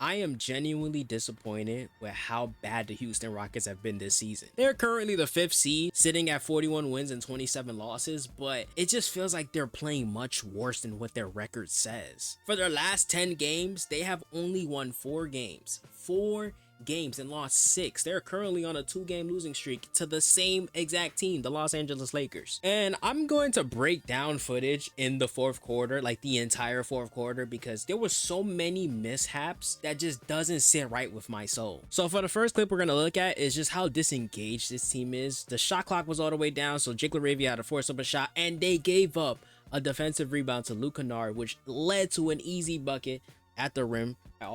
I am genuinely disappointed with how bad the Houston Rockets have been this season. They're currently the 5th seed, sitting at 41 wins and 27 losses, but it just feels like they're playing much worse than what their record says. For their last 10 games, they have only won 4 games. 4 games and lost 6. They're currently on a 2-game losing streak to the same exact team, the Los Angeles Lakers. And I'm going to break down footage in the fourth quarter, like the entire fourth quarter, because there was so many mishaps that just doesn't sit right with my soul. So for the first clip we're going to look at is just how disengaged this team is. The shot clock was all the way down, so Jake LaRavia had to force up a shot, and they gave up a defensive rebound to Luke Kennard, which led to an easy bucket at the rim by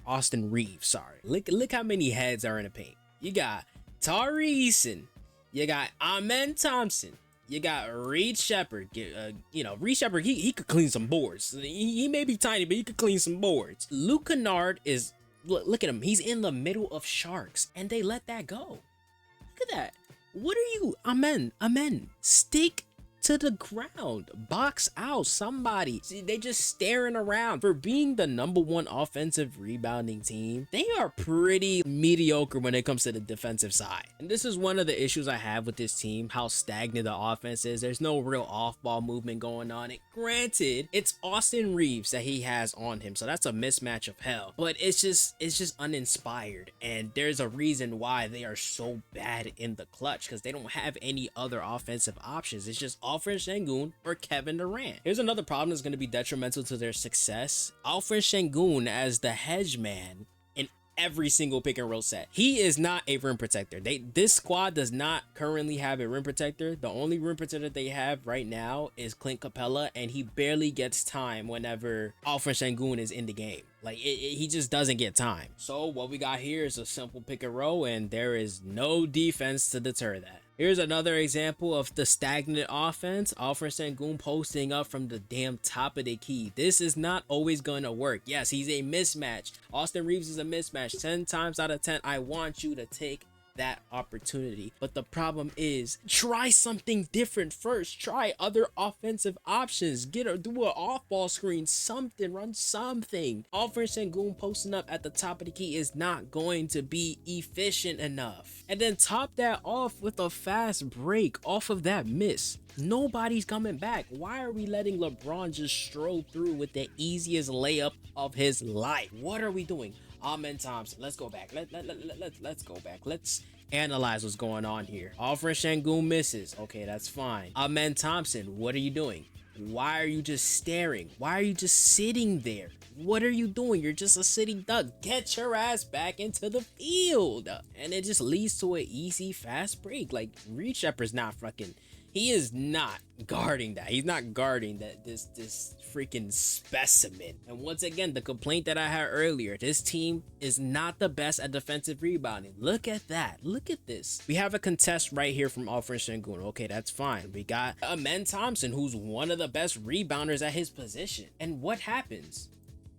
Austin Reeves, sorry. Look how many heads are in the paint. You got Tari Eason, you got Amen Thompson, you got Reed Shepherd. Reed Shepherd, he could clean some boards. He may be tiny, but he could clean some boards. Luke Kennard is, look at him. He's in the middle of Sharks, and they let that go. Look at that. What are you? Amen. Stick to the ground, box out somebody. See, they just staring around. For being the #1 offensive rebounding team, they are pretty mediocre when it comes to the defensive side. And this is one of the issues I have with this team, how stagnant the offense is. There's no real off-ball movement going on. And granted, it's Austin Reeves that he has on him, so that's a mismatch of hell. But it's just uninspired, and there's a reason why they are so bad in the clutch, because they don't have any other offensive options. It's just Alfred Sengun or Kevin Durant. Here's another problem that's going to be detrimental to their success. Alfred Sengun as the hedge man in every single pick and roll set. He is not a rim protector. This squad does not currently have a rim protector. The only rim protector they have right now is Clint Capella, and he barely gets time whenever Alfred Sengun is in the game. Like, he just doesn't get time. So what we got here is a simple pick and roll, and there is no defense to deter that. Here's another example of the stagnant offense. Alfred Sengun posting up from the damn top of the key. This is not always going to work. Yes, he's a mismatch. Austin Reeves is a mismatch. 10 times out of 10, I want you to take that opportunity. But the problem is, try something different first. Try other offensive options. Do an off-ball screen, something, run something. Alfred Sengun posting up at the top of the key is not going to be efficient enough. And then top that off with a fast break off of that miss. Nobody's coming back. Why are we letting LeBron just stroll through with the easiest layup of his life? What are we doing? Amen Thompson, let's go back. Let's go back. Let's analyze what's going on here. Alfred Sengun misses. Okay, that's fine. Amen Thompson, what are you doing? Why are you just staring? Why are you just sitting there? What are you doing? You're just a sitting duck. Get your ass back into the field. And it just leads to an easy, fast break. Like, Reed Shepherd's not fucking... He is not guarding that. He's not guarding this freaking specimen. And once again, the complaint that I had earlier, this team is not the best at defensive rebounding. Look at that. Look at this. We have a contest right here from Alfred Sengun. Okay, that's fine. We got Amen Thompson, who's one of the best rebounders at his position. And what happens?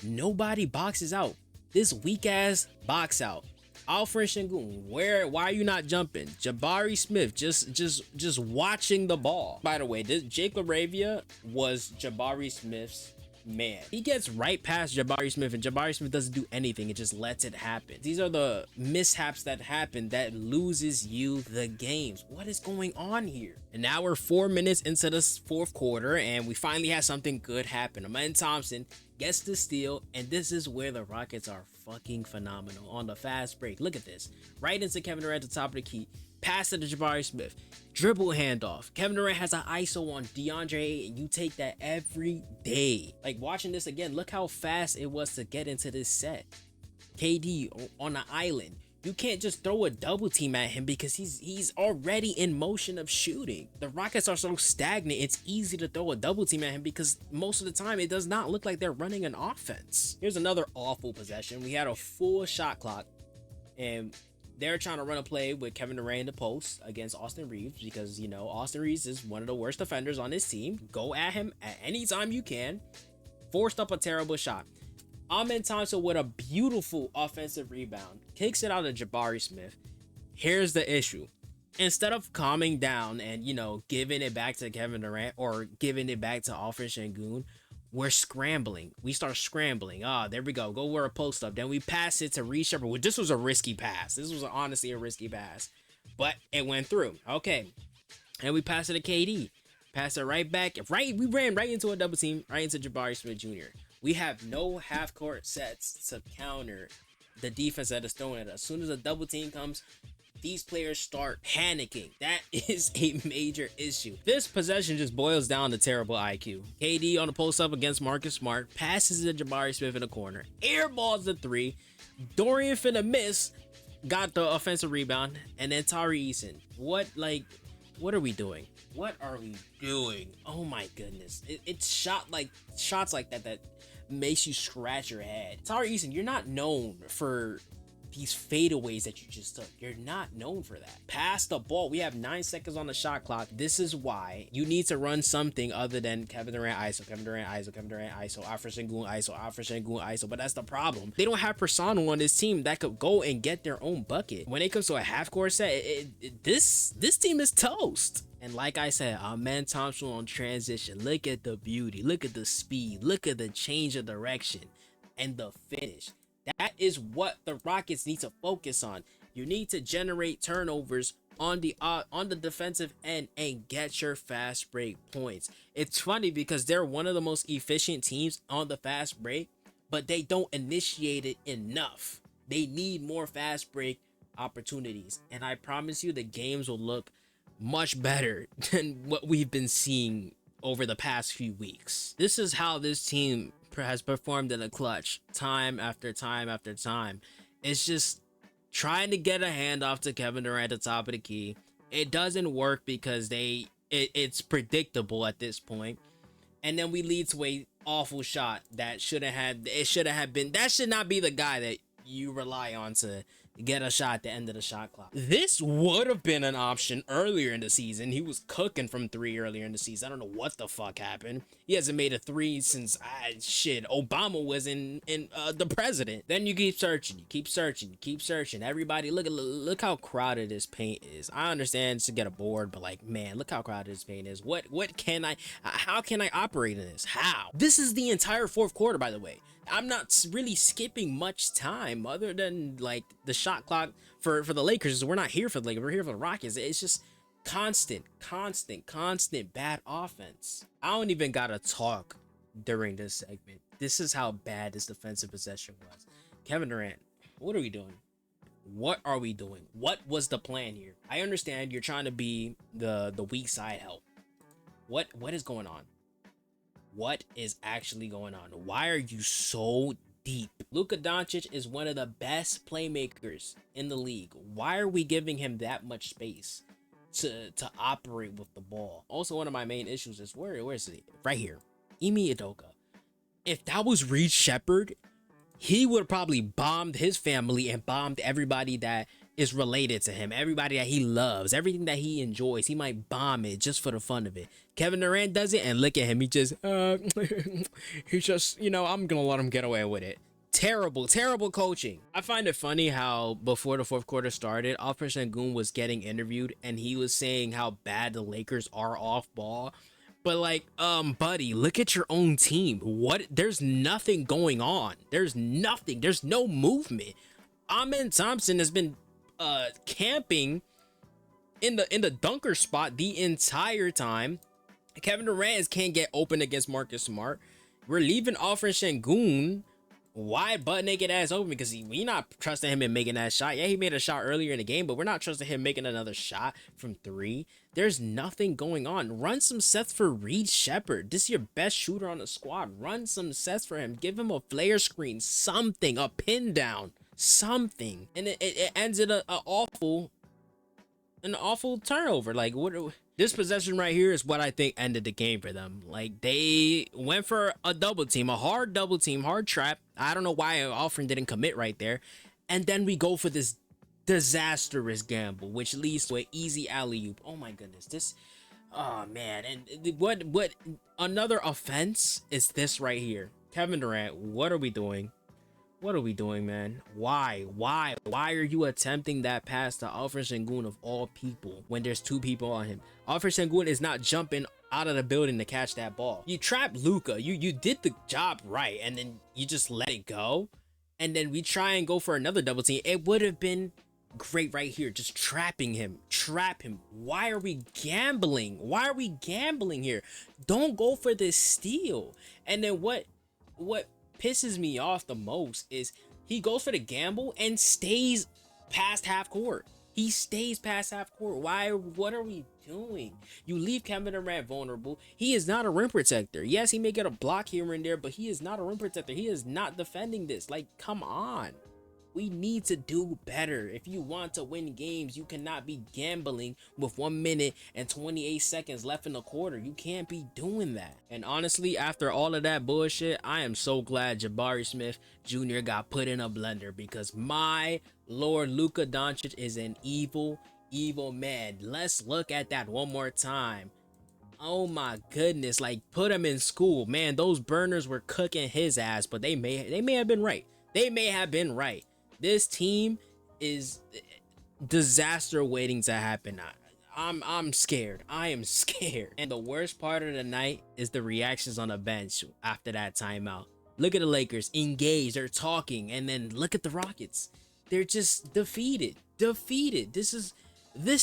Nobody boxes out. This weak ass box out. Alfred Sengun, why are you not jumping? Jabari Smith just watching the ball. By the way, this Jake LaRavia was Jabari Smith's man. He gets right past Jabari Smith, and Jabari Smith doesn't do anything. It just lets it happen. These are the mishaps that happen that loses you the games. What is going on here? And now we're 4 minutes into this fourth quarter, and we finally had something good happen. Amen Thompson gets the steal, and this is where the Rockets are fucking phenomenal on the fast break. Look at this. Right into Kevin Durant at the top of the key. Pass it to Jabari Smith. Dribble handoff. Kevin Durant has an ISO on DeAndre Ayton. You take that every day. Like, watching this again, look how fast it was to get into this set. KD on the island. You can't just throw a double team at him because he's already in motion of shooting. The Rockets are so stagnant, it's easy to throw a double team at him because most of the time it does not look like they're running an offense. Here's another awful possession. We had a full shot clock, and they're trying to run a play with Kevin Durant in the post against Austin Reeves because, you know, Austin Reeves is one of the worst defenders on this team. Go at him at any time you can. Forced up a terrible shot. Amen Thompson with a beautiful offensive rebound. Kicks it out of Jabari Smith. Here's the issue. Instead of calming down and, you know, giving it back to Kevin Durant or giving it back to Alfred Sengun, we're scrambling. We start scrambling. Ah, there we go. Go where a post up. Then we pass it to Reed Shepard. Well, this was a risky pass. This was honestly a risky pass, but it went through. Okay, and we pass it to KD. Pass it right back. Right, we ran right into a double team, right into Jabari Smith Jr. We have no half court sets to counter the defense that is throwing at us. As soon as a double team comes, these players start panicking. That is a major issue. This possession just boils down to terrible IQ. KD on the post up against Marcus Smart, passes to Jabari Smith in the corner, airballs the three. Dorian finna miss, got the offensive rebound, and then Tari Eason. What are we doing? What are we doing? Oh my goodness. It's shots like that makes you scratch your head. Tari Eason, you're not known for these fadeaways that you just took. You're not known for that. Pass the ball. We have 9 seconds on the shot clock. This is why you need to run something other than Kevin Durant ISO, Kevin Durant ISO, Kevin Durant ISO, Alfred Sengun ISO, Alfred Sengun ISO. But that's the problem. They don't have persona on this team that could go and get their own bucket. When it comes to a half court set, this team is toast. And like I said, Amen Thompson on transition. Look at the beauty. Look at the speed. Look at the change of direction and the finish. That is what the Rockets need to focus on. You need to generate turnovers on the defensive end and get your fast break points. It's funny because they're one of the most efficient teams on the fast break, but they don't initiate it enough. They need more fast break opportunities. And I promise you the games will look much better than what we've been seeing over the past few weeks. This is how this team has performed in the clutch time after time after time. It's just trying to get a handoff to Kevin Durant at the top of the key. It doesn't work because it's predictable at this point. And then we lead to a awful shot that should not be the guy that you rely on to get a shot at the end of the shot clock. This would have been an option earlier in the season. He was cooking from 3 earlier in the season. I don't know what the fuck happened. He hasn't made a 3 since Obama was in the president. Then you keep searching, you keep searching. Everybody, look how crowded this paint is. I understand to get a board, but like, man, look how crowded this paint is. How can I operate in this? How? This is the entire fourth quarter, by the way. I'm not really skipping much time other than like the shot clock for the Lakers. We're not here for the Lakers. We're here for the Rockets. It's just constant bad offense. I don't even gotta talk during this segment. This is how bad this defensive possession was. Kevin Durant, what are we doing? What are we doing? What was the plan here? I understand you're trying to be the weak side help. What is going on? What is actually going on? Why are you so deep? Luka Doncic is one of the best playmakers in the league. Why are we giving him that much space to operate with the ball? Also, one of my main issues is where is it? Right here. Ime Udoka. If that was Reed Shepard, he would have probably bombed his family and bombed everybody that is related to him, everybody that he loves, everything that he enjoys. He might bomb it just for the fun of it. Kevin Durant does it, and look at him. He just, he's just, I'm gonna let him get away with it. Terrible coaching. I find it funny how before the fourth quarter started, Alfred Sengun was getting interviewed, and he was saying how bad the Lakers are off ball. But like, buddy, look at your own team. There's nothing going on. There's nothing. There's no movement. Amen Thompson has been camping in the dunker spot the entire time. Kevin Durant can't get open against Marcus Smart. We're leaving Alfred Sengun wide butt naked ass open because we not trusting him in making that shot. Yeah, he made a shot earlier in the game, but we're not trusting him making another shot from 3. There's nothing going on. Run some sets for Reed Shepard. This is your best shooter on the squad. Run some sets for him. Give him a flare screen, something, a pin down, something. And it ends in an awful turnover. Like, this possession right here is what I think ended the game for them. Like, they went for a double team, a hard double team, hard trap. I don't know why Alfred didn't commit right there. And then we go for this disastrous gamble, which leads to an easy alley-oop. Oh my goodness, oh man. And what another offense is this right here. Kevin Durant, what are we doing? What are we doing, man? Why are you attempting that pass to Alfred Sengun of all people when there's 2 people on him? Alfred Sengun is not jumping out of the building to catch that ball. You trapped Luka. You did the job right, and then you just let it go. And then we try and go for another double team. It would have been great right here, just trapping him. Trap him. Why are we gambling? Why are we gambling here? Don't go for this steal. And then what pisses me off the most is he goes for the gamble and stays past half court. He stays past half court. Why? What are we doing? You leave Kevin Durant vulnerable. He is not a rim protector. Yes, he may get a block here and there, but he is not a rim protector. He is not defending this. Like, come on. We need to do better. If you want to win games, you cannot be gambling with 1 minute and 28 seconds left in the quarter. You can't be doing that. And honestly, after all of that bullshit, I am so glad Jabari Smith Jr. got put in a blender, because my Lord, Luka Doncic is an evil man. Let's look at that one more time. Oh my goodness, like, put him in school. Man, those burners were cooking his ass, but they may have been right. They may have been right. This team is disaster waiting to happen. I'm scared. I am scared. And the worst part of the night is the reactions on the bench after that timeout. Look at the Lakers, engaged, they're talking, and then look at the Rockets. They're just defeated. This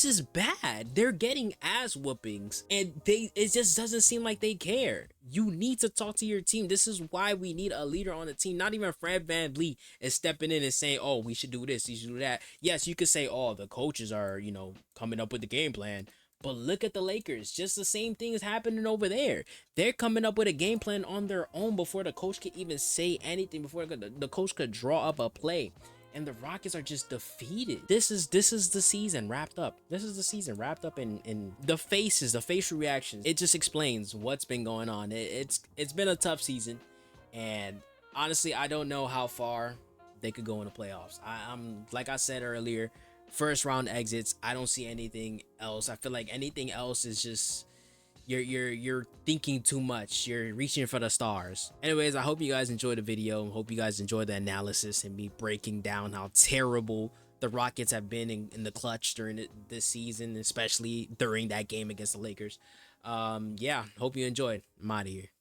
is bad. They're getting ass whoopings, and it just doesn't seem like they care. You need to talk to your team. This is why we need a leader on the team. Not even Fred VanVleet is stepping in and saying, oh, we should do this, we should do that. Yes, you could say, oh, the coaches are, you know, coming up with the game plan. But look at the Lakers. Just the same thing is happening over there. They're coming up with a game plan on their own before the coach could even say anything, before the coach could draw up a play. And the Rockets are just defeated. This is the season wrapped up. This is the season wrapped up in the faces, the facial reactions. It just explains what's been going on. It's been a tough season, and honestly, I don't know how far they could go in the playoffs. I'm like I said earlier, first round exits. I don't see anything else. I feel like anything else is just you're thinking too much. You're reaching for the stars. Anyways, I hope you guys enjoyed the video. Hope you guys enjoyed the analysis and me breaking down how terrible the Rockets have been in the clutch during this season, especially during that game against the Lakers. Yeah, hope you enjoyed. I'm out of here.